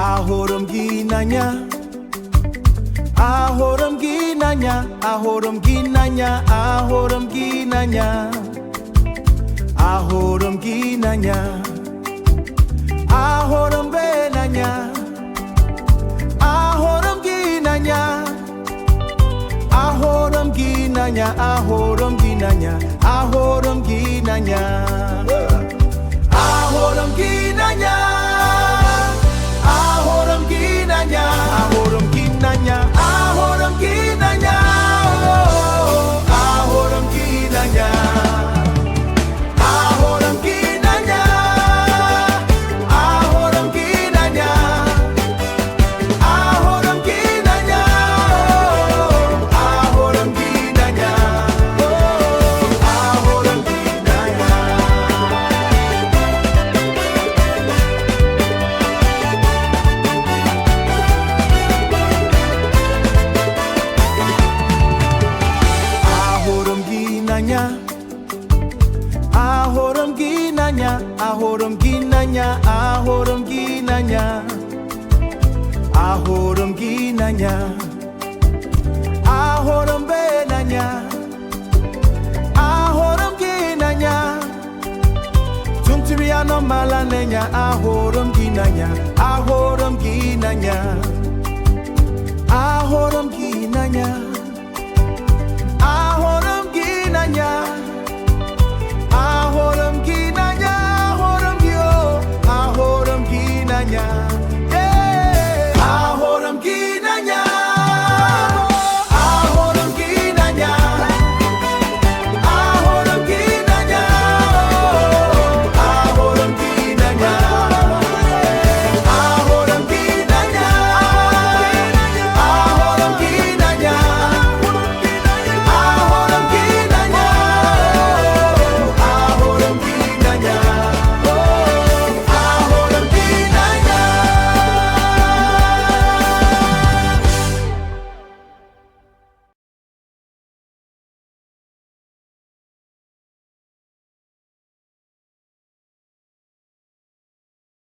Ahụrụ m gị n'anya, ahụrụ m gị n'anya, ahụrụ m gị n'anya, ahụrụ m gị n'anya, ahụrụ m gị n'anya, ahụrụ m gị n'anya, ahụrụ m gị n'anya, ahụrụ m gị n'anya, ahụrụ m gị n'anya, ahụrụ m gị n'anya, ahụrụ m gị n'anya. Ahụrụ m gị n'anya, ahụrụ m gị n'anya, ahụrụ m gị n'anya, ahụrụ m gị n'anya, ahụrụ m gị n'anya, ahụrụ m gị n'anya, ahụrụ m gị n'anya, ahụrụ m gị n'anya, ahụrụ m gị n'anya. Ahụrụ m gị n'anya, ahụrụ m gị n'anya, ahụrụ m gị n'anya, ahụrụ m gị n'anya, ahụrụ m gị n'anya, ahụrụ m gị n'anya, ahụrụ m gị n'anya, tumtiri anọmala n'enya, ahụrụ m gị n'anya, ahụrụ m gị n'anya.